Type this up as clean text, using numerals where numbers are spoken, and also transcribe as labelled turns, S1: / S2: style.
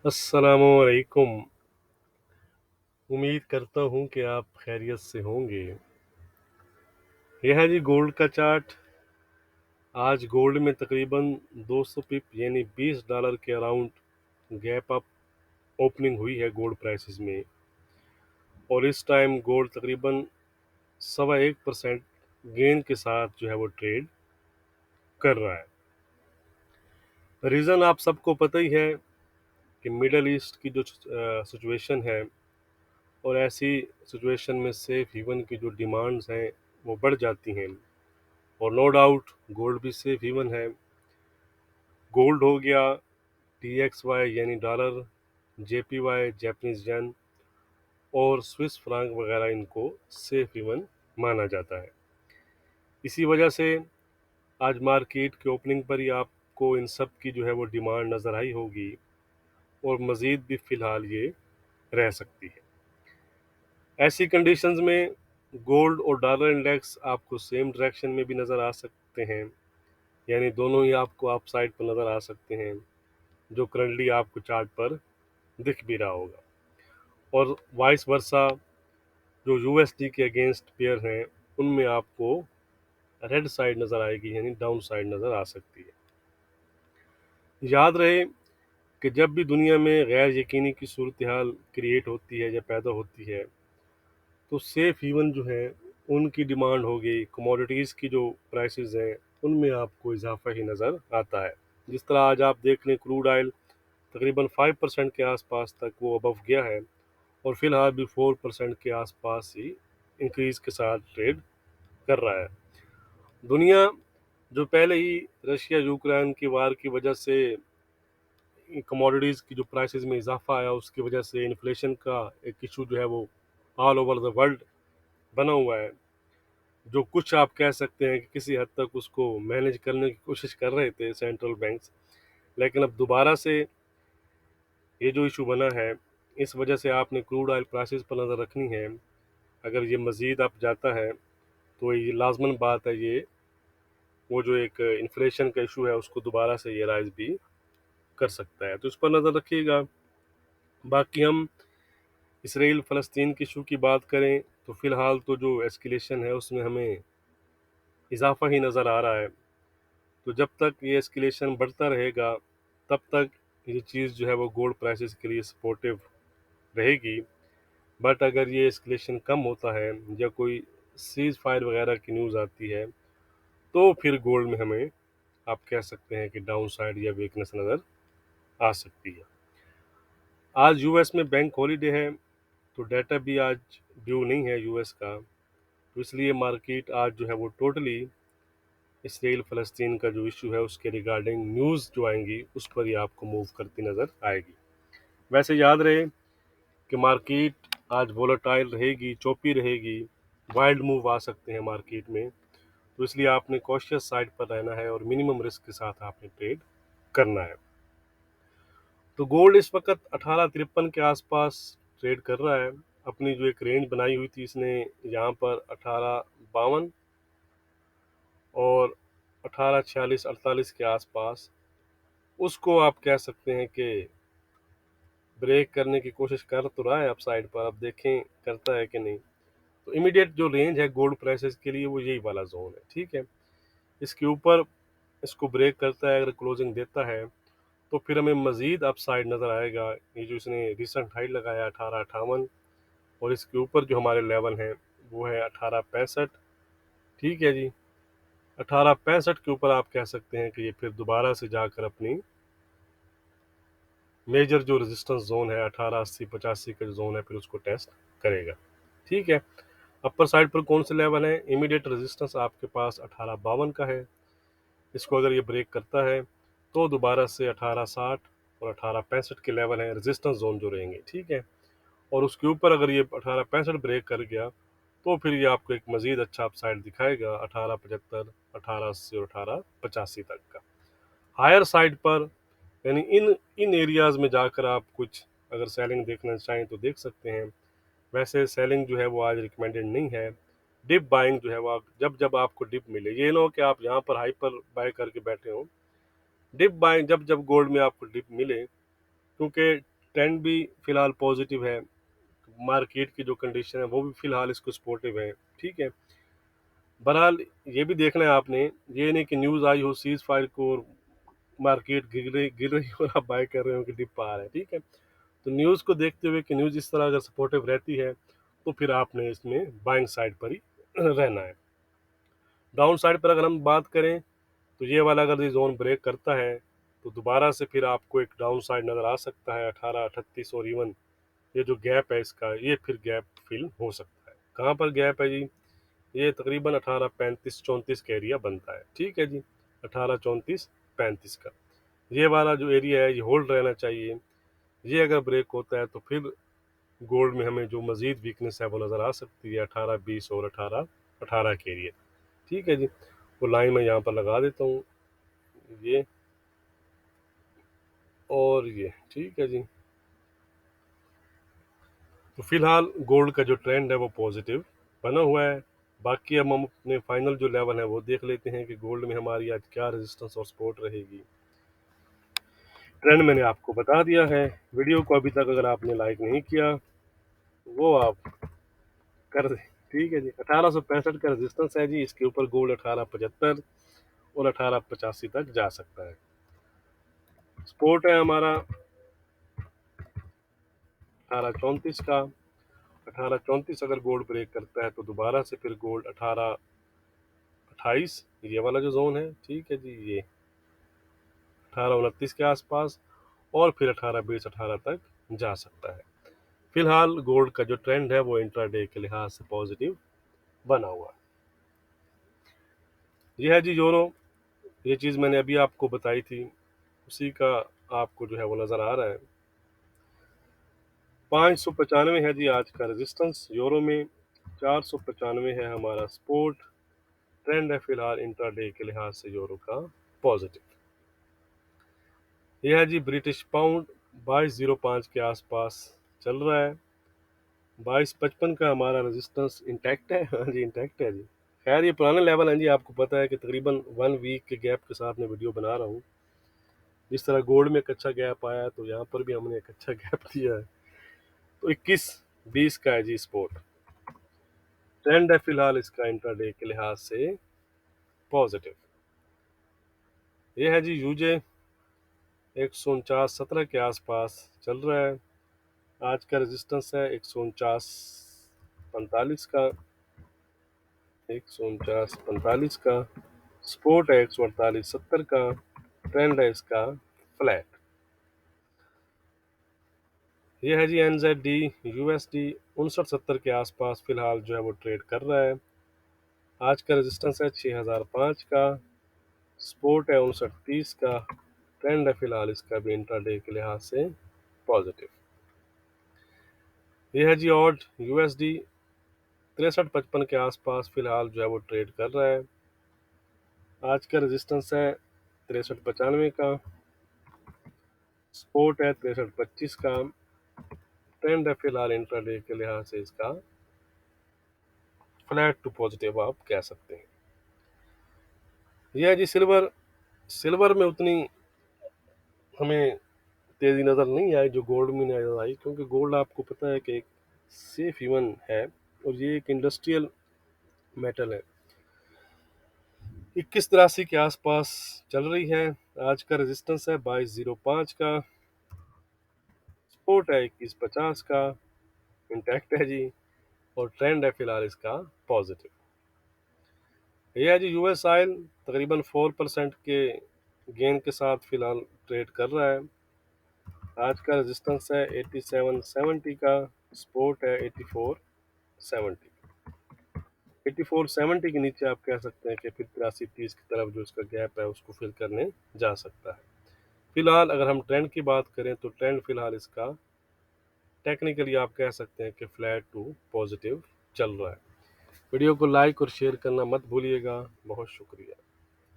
S1: अस्सलामुअलैकुम। उम्मीद करता हूँ कि आप खैरियत से होंगे। यह है जी गोल्ड का चार्ट। आज गोल्ड में तकरीबन 200 पिप यानी $20 के अराउंड गैप अप ओपनिंग हुई है गोल्ड प्राइसेस में। और इस टाइम गोल्ड तकरीबन 1.25% गेन के साथ जो है वो ट्रेड कर रहा है। रीज़न आप सबको पता ही है कि मिडल ईस्ट की जो सिचुएशन है, और ऐसी सिचुएशन में सेफ हेवन की जो डिमांड्स हैं वो बढ़ जाती हैं। और नो डाउट गोल्ड भी सेफ हेवन है। गोल्ड हो गया, TXY यानी डॉलर, JPY जैपनीज येन और स्विस फ्रांक वगैरह इनको सेफ हेवन माना जाता है। इसी वजह से आज मार्केट के ओपनिंग पर ही आपको इन सब की जो है वो डिमांड नज़र आई होगी, और मज़ीद भी फ़िलहाल ये रह सकती है। ऐसी कंडीशंस में गोल्ड और डॉलर इंडेक्स आपको सेम डायरेक्शन में भी नज़र आ सकते हैं, यानी दोनों ही आपको अप साइड पर नज़र आ सकते हैं, जो करंटली आपको चार्ट पर दिख भी रहा होगा। और वाइस वर्सा जो USD के अगेंस्ट पेयर हैं उनमें आपको रेड साइड नज़र आएगी, यानी डाउन साइड नज़र आ सकती है। याद रहे कि जब भी दुनिया में गैर यकीनी की सूरत हाल क्रिएट होती है या पैदा होती है, तो सेफ हेवन जो है उनकी डिमांड हो गई, कमोडिटीज़ की जो प्राइसेस हैं उनमें आपको इजाफा ही नज़र आता है। जिस तरह आज आप देख लें, क्रूड ऑयल तकरीबन 5% के आसपास तक वो अबव गया है, और फिलहाल भी 4% के आसपास ही इंक्रीज के साथ ट्रेड कर रहा है। दुनिया जो पहले ही रशिया यूक्रेन की वार की वजह से कमोडिटीज़ की जो प्राइसेस में इजाफा आया, उसकी वजह से इन्फ्लेशन का एक इशू जो है वो ऑल ओवर द वर्ल्ड बना हुआ है, जो कुछ आप कह सकते हैं कि किसी हद तक उसको मैनेज करने की कोशिश कर रहे थे सेंट्रल बैंक्स। लेकिन अब दोबारा से ये जो इशू बना है, इस वजह से आपने क्रूड ऑयल प्राइसेस पर नज़र रखनी है। अगर ये मज़ीद अप जाता है तो ये लाजमन बात है, ये वो जो एक इन्फ्लेशन का इशू है उसको दोबारा से ये राइज भी कर सकता है, तो इस पर नज़र रखिएगा। बाकी हम इसराइल फ़लस्तीन के इशू की बात करें तो फ़िलहाल तो जो एस्केलेशन है उसमें हमें इजाफा ही नज़र आ रहा है। तो जब तक ये एस्केलेशन बढ़ता रहेगा तब तक ये चीज़ जो है वो गोल्ड प्राइसेस के लिए सपोर्टिव रहेगी। बट अगर ये एस्केलेशन कम होता है या कोई सीज़ फायर वगैरह की न्यूज़ आती है, तो फिर गोल्ड में हमें आप कह सकते हैं कि डाउन साइड या वीकनेस नज़र आ सकती है। आज यूएस में बैंक हॉलीडे है, तो डाटा भी आज ड्यू नहीं है यूएस का, तो इसलिए मार्केट आज जो है वो टोटली इसराइल फ़लस्तीन का जो इशू है उसके रिगार्डिंग न्यूज़ जो आएंगी उस पर ही आपको मूव करती नज़र आएगी। वैसे याद रहे कि मार्केट आज वोलेटाइल रहेगी, चौपी रहेगी, वाइल्ड मूव आ सकते हैं मार्केट में, तो इसलिए आपने कॉशियस साइड पर रहना है और मिनिमम रिस्क के साथ आपने ट्रेड करना है। तो गोल्ड इस वक्त 1853 के आसपास ट्रेड कर रहा है। अपनी जो एक रेंज बनाई हुई थी इसने यहाँ पर 1852 और 1846-48 के आसपास, उसको आप कह सकते हैं कि ब्रेक करने की कोशिश कर तो रहा है अपसाइड पर, अब देखें करता है कि नहीं। तो इमीडिएट जो रेंज है गोल्ड प्राइसेस के लिए वो यही वाला जोन है, ठीक है। इसके ऊपर इसको ब्रेक करता है, अगर क्लोजिंग देता है तो फिर हमें मज़ीद अपसाइड नज़र आएगा। ये जो इसने रिसेंट हाई लगाया 1858, और इसके ऊपर जो हमारे लेवल हैं वो है 1865, ठीक है जी। 1865 के ऊपर आप कह सकते हैं कि ये फिर दोबारा से जाकर अपनी मेजर जो रेजिस्टेंस जोन है 1880-85 का जो जोन है फिर उसको टेस्ट करेगा, ठीक है। अपर साइड पर कौन से लेवल हैं? इमीडिएट रेजिस्टेंस आपके पास 1852 का है। इसको अगर ये ब्रेक करता है तो दोबारा से 1860 और 1865 के लेवल हैं रेजिस्टेंस जोन जो रहेंगे, ठीक है। और उसके ऊपर अगर ये 1865 ब्रेक कर गया तो फिर ये आपको एक मज़ीद अच्छा अपसाइड दिखाएगा 1875, 1880 और 1885 तक का। हायर साइड पर यानी इन इन एरियाज़ में जाकर आप कुछ अगर सेलिंग देखना चाहें तो देख सकते हैं। वैसे सेलिंग जो है वो आज रिकमेंडेड नहीं है। डिप बाइंग जो है वो आप जब जब आपको डिप मिले, ये ना हो कि आप यहाँ पर हाइपर बाय करके बैठे हो। डिप बाइंग जब जब गोल्ड में आपको डिप मिले, क्योंकि ट्रेंड भी फिलहाल पॉजिटिव है, मार्केट की जो कंडीशन है वो भी फिलहाल इसको सपोर्टिव है। ठीक है, बहरहाल ये भी देखना है आपने, ये नहीं कि न्यूज़ आई हो सीज फायर को और मार्केट गिर रही हो और आप बाय कर रहे हो कि डिप आ रहा है। ठीक है, तो न्यूज़ को देखते हुए कि न्यूज़ इस तरह अगर सपोर्टिव रहती है तो फिर आपने इसमें बाइंग साइड पर ही रहना है। डाउन साइड पर अगर हम बात करें तो ये वाला अगर ये जोन ब्रेक करता है तो दोबारा से फिर आपको एक डाउन साइड नज़र आ सकता है 1838, और इवन ये जो गैप है इसका, ये फिर गैप फिल हो सकता है। कहाँ पर गैप है जी? ये तकरीबन 1835-34 का एरिया बनता है। ठीक है जी, 1834-35 का ये वाला जो एरिया है ये होल्ड रहना चाहिए। ये अगर ब्रेक होता है तो फिर गोल्ड में हमें जो मजीद वीकनेस है वो नज़र आ सकती है 18-20 और 18-18 के एरिया। ठीक है जी, वो लाइन मैं यहाँ पर लगा देता हूँ, ये और ये। ठीक है जी, तो फिलहाल गोल्ड का जो ट्रेंड है वो पॉजिटिव बना हुआ है। बाकी अब हम अपने फाइनल जो लेवल है वो देख लेते हैं कि गोल्ड में हमारी आज क्या रेजिस्टेंस और सपोर्ट रहेगी। ट्रेंड मैंने आपको बता दिया है। वीडियो को अभी तक अगर आपने लाइक नहीं किया वो आप कर दें। ठीक है जी, 1865 का रेजिस्टेंस है जी, इसके ऊपर गोल्ड 1875 और 1885 तक जा सकता है। सपोर्ट है हमारा 1834 का। 1834 अगर गोल्ड ब्रेक करता है तो दोबारा से फिर गोल्ड 1828, ये वाला जो जोन है, ठीक है जी, ये 1829 के आसपास, और फिर 1820 18 तक जा सकता है। फिलहाल गोल्ड का जो ट्रेंड है वो इंट्राडे के लिहाज से पॉजिटिव बना हुआ है। ये है जी यूरो, ये चीज़ मैंने अभी आपको बताई थी, उसी का आपको जो है वो नज़र आ रहा है। 595 है जी आज का रेजिस्टेंस यूरो में, 495 है हमारा सपोर्ट। ट्रेंड है फिलहाल इंट्राडे के लिहाज से यूरो का पॉजिटिव। यह है जी ब्रिटिश पाउंड, 2205 के आसपास चल रहा है। 2255 का हमारा रेजिस्टेंस इंटैक्ट है। हाँ जी, इंटैक्ट है जी। खैर ये पुराने लेवल हैं जी, आपको पता है कि तकरीबन 1 वीक के गैप के साथ मैं वीडियो बना रहा हूँ। जिस तरह गोल्ड में एक अच्छा गैप आया तो यहाँ पर भी हमने एक अच्छा गैप दिया है। तो 21-20 का है जी स्पोर्ट। ट्रेंड है फिलहाल इसका इंट्राडे के लिहाज से पॉजिटिव। ये है जी यूजे, 149.17 के आसपास चल रहा है। आज का रेजिस्टेंस है 149.45 का, 149.45 का। सपोर्ट है 148.70 का। ट्रेंड है इसका फ्लैट। ये है जी NZD USD, 59.70 के आसपास फिलहाल जो है वो ट्रेड कर रहा है। आज का रेजिस्टेंस है 6005 का। सपोर्ट है 59.30 का। ट्रेंड है फिलहाल इसका भी इंट्राडे के लिहाज से पॉजिटिव। ये है जी ऑड USD, 63.55 के आसपास फिलहाल जो है वो ट्रेड कर रहा है। आज का रेजिस्टेंस है 63.95 का। सपोर्ट है 63.25 का। ट्रेंड है फिलहाल इंट्राडे के लिहाज से इसका फ्लैट टू पॉजिटिव आप कह सकते हैं। यह है जी सिल्वर। सिल्वर में उतनी हमें तेजी नज़र नहीं आई जो गोल्ड में नज़र आई, क्योंकि गोल्ड आपको पता है कि एक सेफ इवन है और ये एक इंडस्ट्रियल मेटल है। 2183 के आसपास चल रही है। आज का रेजिस्टेंस है 2205 का। सपोर्ट है 2150 का। इंटैक्ट है जी, और ट्रेंड है फिलहाल इसका पॉजिटिव। ये है जी यूएस ऑयल, तकरीबन 4% के गेन के साथ फिलहाल ट्रेड कर रहा है। आज का रेजिस्टेंस है 8770 का। सपोर्ट है 8470। 8470 के नीचे आप कह सकते हैं कि फिर 8330 की तरफ जो इसका गैप है उसको फिल करने जा सकता है। फिलहाल अगर हम ट्रेंड की बात करें तो ट्रेंड फिलहाल इसका टेक्निकली आप कह सकते हैं कि फ्लैट टू पॉजिटिव चल रहा है। वीडियो को लाइक और शेयर करना मत भूलिएगा। बहुत शुक्रिया।